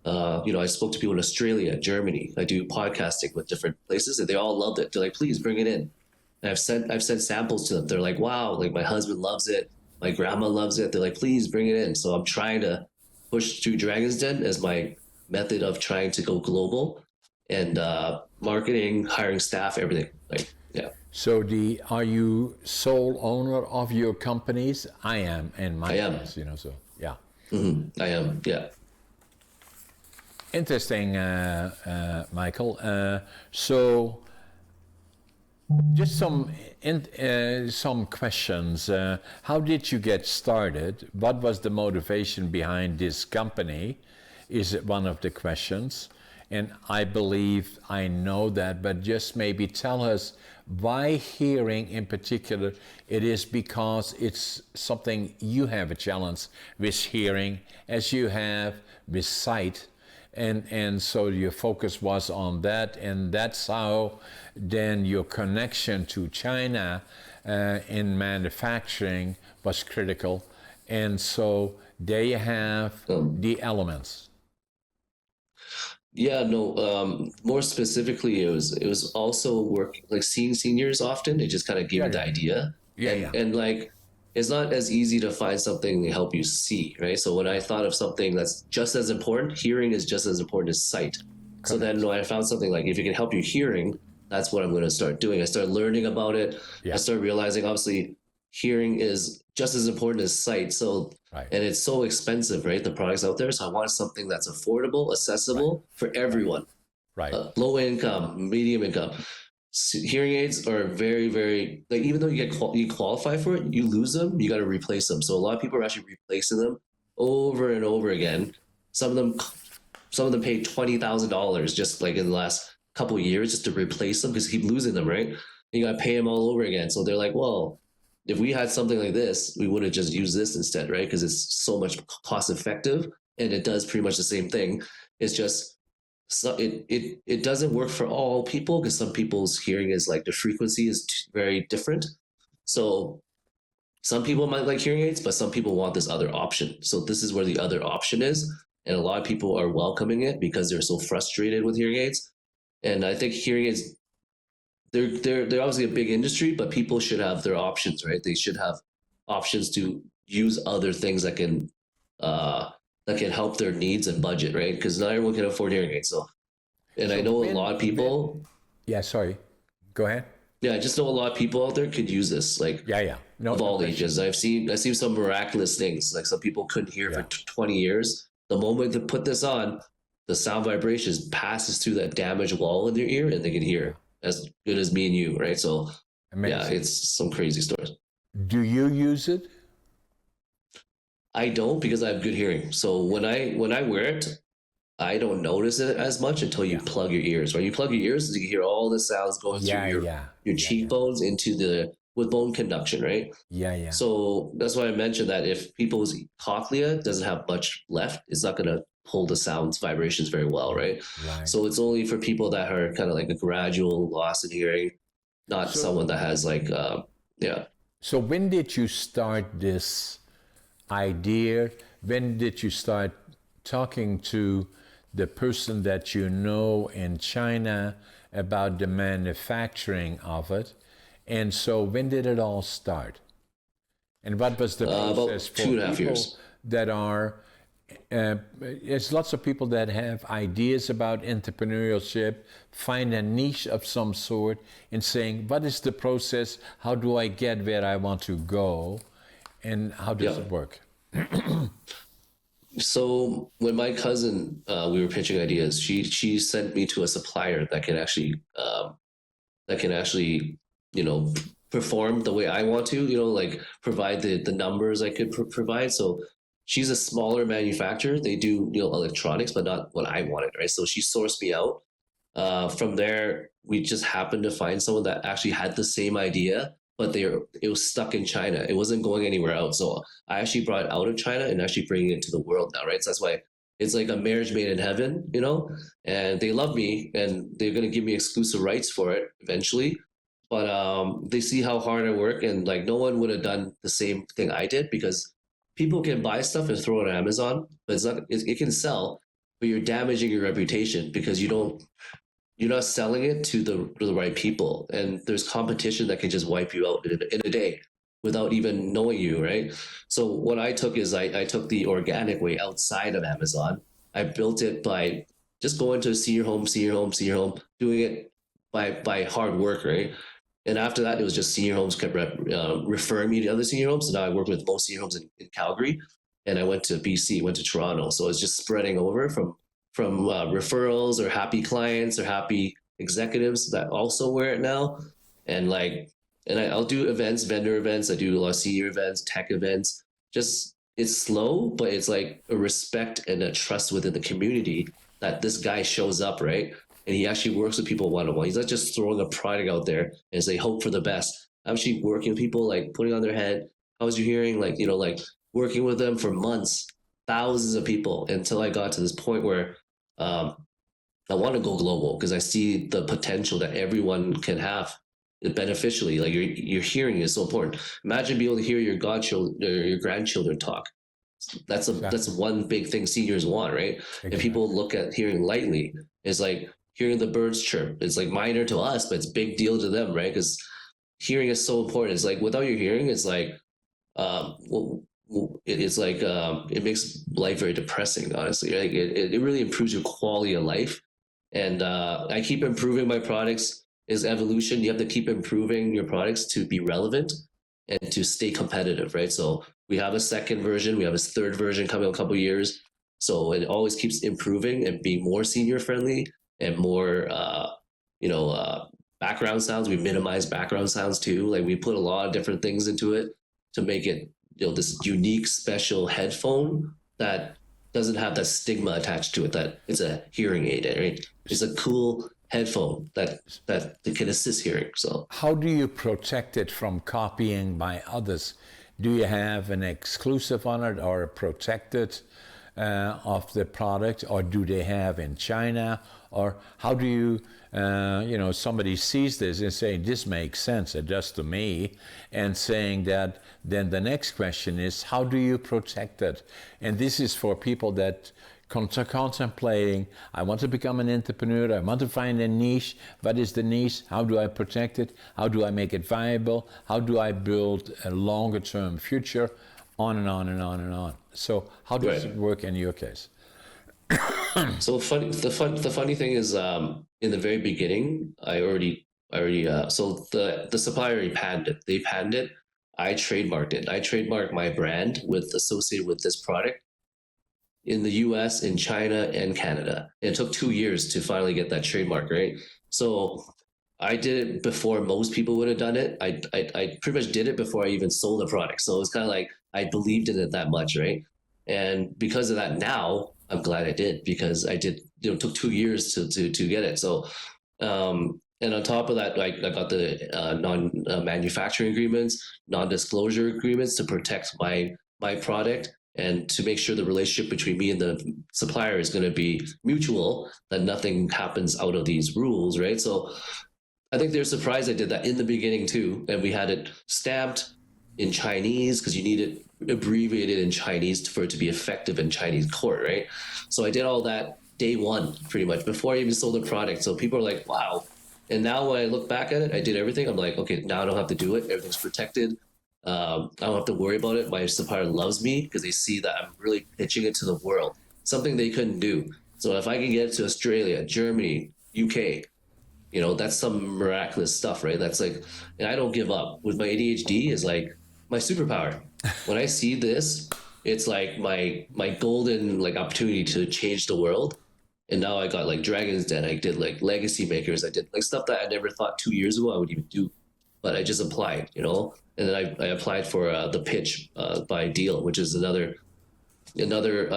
I spoke to people in Australia, Germany. I do podcasting with different places and they all loved it. They're like, please bring it in. And I've sent samples to them. They're like, wow, like my husband loves it. My grandma loves it. They're like, please bring it in. So I'm trying to push through Dragon's Den as my method of trying to go global and marketing, hiring staff, everything. Like, yeah. So are you sole owner of your companies? I am, and my case, so yeah. Mm-hmm. I am, yeah. Interesting, Michael. So just some questions. How did you get started? What was the motivation behind this company? Is it one of the questions? And I believe I know that, but just maybe tell us why hearing in particular. It is because it's something you have a challenge with hearing as you have with sight. And so your focus was on that, and that's how then your connection to China in manufacturing was critical. And so there you have the elements. Yeah, no. More specifically, it was also work like seeing seniors often. It just kind of gave me the idea. And like, it's not as easy to find something to help you see, right? So when I thought of something that's just as important, hearing is just as important as sight. Correct. So then when I found something like, if it can help you hearing, that's what I'm going to start doing. I started learning about it. Yeah. I started realizing, obviously, hearing is just as important as sight. So, and it's so expensive, right? The products out there. So I wanted something that's affordable, accessible for everyone. Right. Low income, medium income. Hearing aids are very, very, like, even though you qualify for it, you lose them, you got to replace them. So a lot of people are actually replacing them over and over again. Some of them paid $20,000 just like in the last couple of years just to replace them because you keep losing them, right? And you got to pay them all over again. So they're like, well, if we had something like this, we would have just used this instead, right? Because it's so much cost effective and it does pretty much the same thing. It's just, so it doesn't work for all people because some people's hearing is like the frequency is very different. So some people might like hearing aids, but some people want this other option. So this is where the other option is. And a lot of people are welcoming it because they're so frustrated with hearing aids. And I think hearing aids, they're obviously a big industry, but people should have their options, right? They should have options to use other things that can help their needs and budget, right? Because not everyone can afford hearing aids. So, and I know a lot of people. Yeah, sorry. Go ahead. Yeah, I just know a lot of people out there could use this, like Yeah. No, of no all question. ages. I've seen some miraculous things. Like some people couldn't hear for Yeah. 20 years. The moment they put this on, the sound vibrations passes through that damaged wall in their ear, and they can Yeah. hear as good as me and you, right? So yeah, Amazing. it's some crazy stories. Do you use it? I don't because I have good hearing. So when I wear it, I don't notice it as much until you Yeah. plug your ears. When you plug your ears, you can hear all the sounds going through Yeah, your yeah, your yeah, yeah, cheekbones into the with bone conduction, right? yeah. So that's why I mentioned that if people's cochlea doesn't have much left, it's not going to hold the sounds vibrations very well, right? Right. So it's only for people that are kind of like a gradual loss in hearing, not So, someone that has like yeah. so when did you start this idea? When did you start talking to the person that you know in China about the manufacturing of it? And so when did it all start? And what was the process About for 2.5 people years. that are, there's lots of people that have ideas about entrepreneurship, find a niche of some sort, and saying, what is the process? How do I get where I want to go? And how does it Yep. work? So when my cousin, we were pitching ideas, she sent me to a supplier that can actually, you know, perform the way I want to, you know, like provide the numbers I could provide. So she's a smaller manufacturer. They do, you know, electronics, but not what I wanted, right? So she sourced me out. From there, we just happened to find someone that actually had the same idea, but it was stuck in China. It wasn't going anywhere else. So I actually brought it out of China and actually bringing it to the world now, right? So that's why it's like a marriage made in heaven, you know. And they love me, and they're gonna give me exclusive rights for it eventually. But they see how hard I work, and like no one would have done the same thing I did because people can buy stuff and throw it on Amazon, but it's not. It can sell, but you're damaging your reputation because you're not selling it to the right people, and there's competition that can just wipe you out in a day without even knowing you, right? So what I took is I took the organic way outside of Amazon. I built it by just going to senior home, doing it by hard work, right? And after that, it was just senior homes kept referring me to other senior homes. So now I work with most senior homes in Calgary, and I went to BC, went to Toronto. So it's just spreading over from referrals or happy clients or happy executives that also wear it now. And like, I'll do events, vendor events. I do a lot of senior events, tech events. Just it's slow, but it's like a respect and a trust within the community that this guy shows up, right? And he actually works with people one on one. He's not just throwing a product out there and say hope for the best. I'm actually working with people, like putting on their head. How's your hearing? Like, you know, like working with them for months, thousands of people until I got to this point where um, I want to go global because I see the potential that everyone can have beneficially. Like your hearing is so important. Imagine being able to hear your godchildren or your grandchildren talk. That's Exactly. one big thing seniors want, right? And people Exactly. look at hearing lightly. It's like hearing the birds chirp. It's like minor to us, but it's big deal to them, right? Because hearing is so important. It's like without your hearing, it's like well, it's like it makes life very depressing, honestly. Like it really improves your quality of life. And I keep improving my products. Is evolution. You have to keep improving your products to be relevant and to stay competitive, right? So we have a second version, we have a third version coming in a couple of years. So it always keeps improving and being more senior friendly and more, background sounds. We minimize background sounds too. Like we put a lot of different things into it to make it, this unique, special headphone that doesn't have that stigma attached to it that it's a hearing aid, right? It's a cool headphone that can assist hearing. So How do you protect it from copying by others? Do you have an exclusive on it or a protected of the product, or do they have in China? Or how do you, somebody sees this and saying, this makes sense, it does to me, and saying that, then the next question is, how do you protect it? And this is for people that contemplating, I want to become an entrepreneur, I want to find a niche. What is the niche? How do I protect it? How do I make it viable? How do I build a longer term future? On and on and on and on. So how does right. it work in your case? So the funny thing is, in the very beginning, I already I already so the supplier already patented it. They patented it. I trademarked it. I trademarked my brand with associated with this product in the US, in China, and Canada. And it took 2 years to finally get that trademark, right? So I did it before most people would have done it. I pretty much did it before I even sold the product. So it's kind of like I believed in it that much, right? And because of that, now I'm glad I did because I did. It took 2 years to get it. So and on top of that, I got the non-manufacturing agreements, non-disclosure agreements to protect my product and to make sure the relationship between me and the supplier is going to be mutual, that nothing happens out of these rules, right? So I think they're surprised I did that in the beginning too, and we had it stamped in Chinese because you need it abbreviated in Chinese for it to be effective in Chinese court, right? So I did all that day one, pretty much before I even sold the product. So people are like, "Wow!" And now when I look back at it, I did everything. I'm like, okay, now I don't have to do it. Everything's protected. I don't have to worry about it. My supplier loves me because they see that I'm really pitching it to the world, something they couldn't do. So if I can get it to Australia, Germany, UK, that's some miraculous stuff, right? That's like, and I don't give up. With my ADHD is like my superpower. When I see this, it's like my golden like opportunity to change the world. And now I got like Dragon's Den. I did like Legacy Makers. I did like stuff that I never thought 2 years ago I would even do, but I just applied. And then I applied for the pitch by Deal, which is another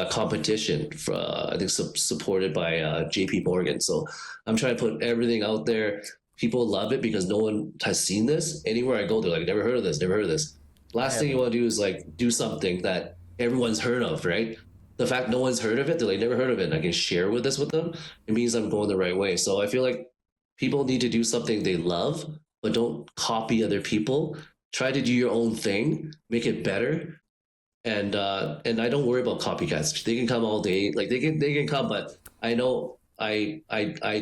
competition for I think supported by JP Morgan. So I'm trying to put everything out there. People love it because no one has seen this. Anywhere I go, they're like, never heard of this, never heard of this. Last thing you want to do is like do something that everyone's heard of, right? The fact no one's heard of it, they're like, never heard of it, and I can share with this with them, it means I'm going the right way. So I feel like people need to do something they love, but don't copy other people. Try to do your own thing, make it better, and I don't worry about copycats. They can come all day, like they can come, but I know I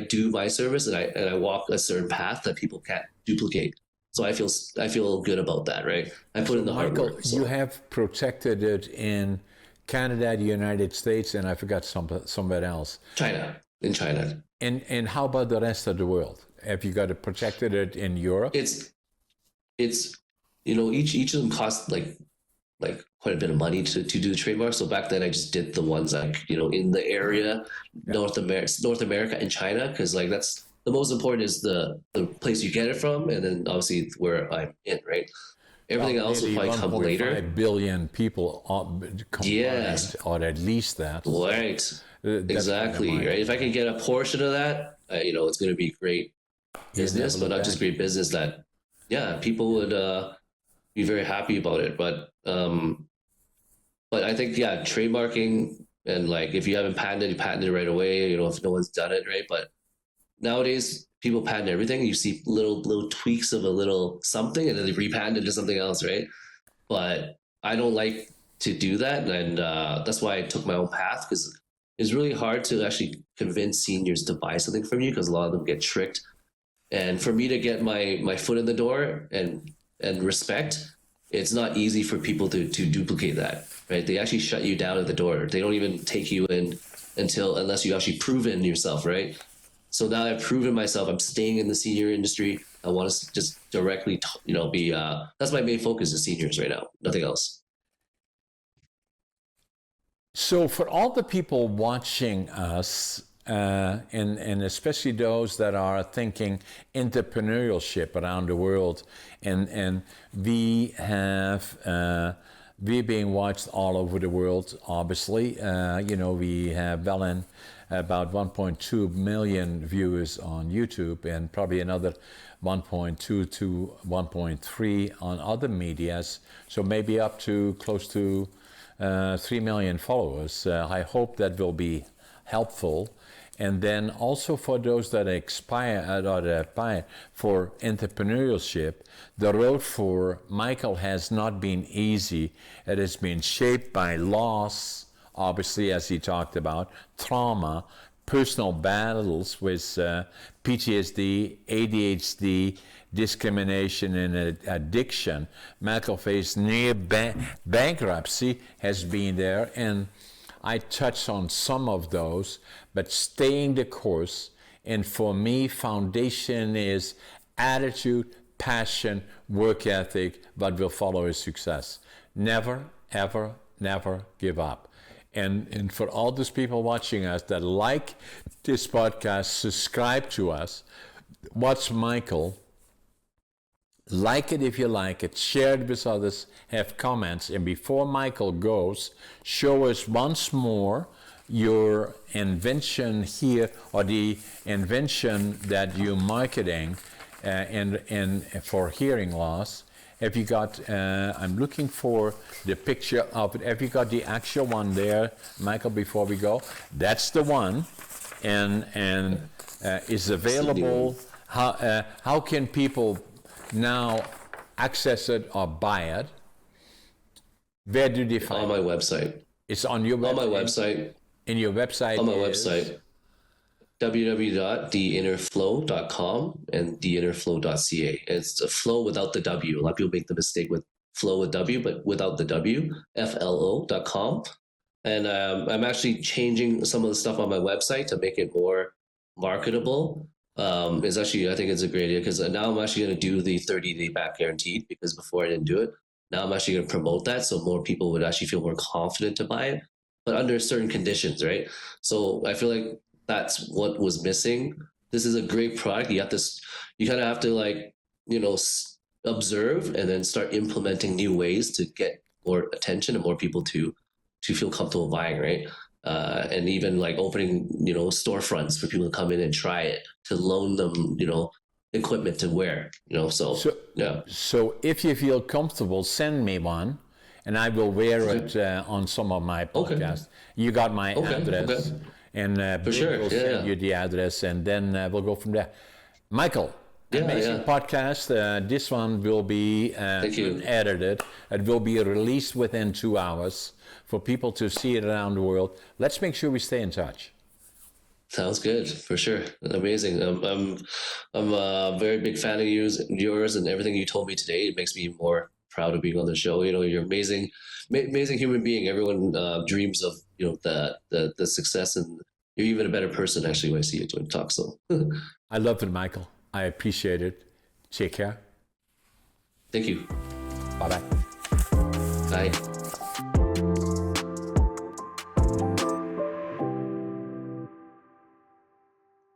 do my service and I walk a certain path that people can't duplicate. So I feel good about that, right? I put in the hard Michael, work. So you have protected it in Canada, the United States, and I forgot somewhere else. In China, And how about the rest of the world? Have you got it protected it in Europe? it's each of them cost like quite a bit of money to do the trademark. So back then I just did the ones like, in the area, North America and China, because like that's the most important is the place you get it from, and then obviously where I'm in, right? Everything else will probably come later. 1.5 billion people combined, Yes. or at least that. Right. Exactly. Right. If I can get a portion of that, it's going to be great business, but not just great business that, yeah, people would be very happy about it. But I think, yeah, trademarking and like if you haven't patented, you patent it right away. If no one's done it, right? But nowadays, people patent everything. You see little tweaks of a little something, and then they repatent it to something else, right? But I don't like to do that, and that's why I took my own path, because it's really hard to actually convince seniors to buy something from you because a lot of them get tricked. And for me to get my foot in the door and respect, it's not easy for people to duplicate that, right? They actually shut you down at the door. They don't even take you in unless you actually proven yourself, right? So now I've proven myself. I'm staying in the senior industry. I want to just directly, be. That's my main focus is seniors right now. Nothing else. So for all the people watching us, and especially those that are thinking entrepreneurship around the world, and we have we're being watched all over the world. Obviously, we have about 1.2 million viewers on YouTube, and probably another 1.2 to 1.3 on other medias. So maybe up to close to 3 million followers. I hope that will be helpful. And then also for those that aspire for entrepreneurship, the road for Michael has not been easy. It has been shaped by loss, obviously, as he talked about, trauma, personal battles with PTSD, ADHD, discrimination, and addiction. Michael faced near bankruptcy, has been there, and I touched on some of those, but staying the course. And for me, foundation is attitude, passion, work ethic that will follow his success. Never, ever, never give up. And for all those people watching us that like this podcast, subscribe to us, watch Michael, like it if you like it, share it with others, have comments, and before Michael goes, show us once more your invention here, or the invention that you're marketing and for hearing loss. Have you got, I'm looking for the picture of it. Have you got the actual one there, Michael, before we go? That's the one, and is available. How can people now access it or buy it? Where do they find it? On my website. It's on your website? On my website. And your website on my is? website, www.theinnerflow.com and theinnerflow.ca. It's a flow without the W. A lot of people make the mistake with flow with W, but without the W, FLO.com. And I'm actually changing some of the stuff on my website to make it more marketable. It's actually, I think it's a great idea, because now I'm actually going to do the 30-day back guaranteed, because before I didn't do it. Now I'm actually going to promote that so more people would actually feel more confident to buy it, but under certain conditions, right? So I feel like that's what was missing. This is a great product. You kind of have to observe and then start implementing new ways to get more attention and more people to feel comfortable buying, right? And even like opening, storefronts for people to come in and try it, to loan them, equipment to wear, so yeah. So if you feel comfortable, send me one, and I will wear it on some of my podcasts. Okay. You got my address, and Brink will send you the address, and then we'll go from there. Michael, amazing podcast. This one will be edited. It will be released within 2 hours for people to see it around the world. Let's make sure we stay in touch. Sounds good, for sure. Amazing. I'm a very big fan of yours and everything you told me today. It makes me more proud of being on the show. You're amazing human being. Everyone dreams of the success, and you're even a better person actually when I see you doing talk. So I love it, Michael. I appreciate it. Take care. Thank you. Bye-bye. Bye.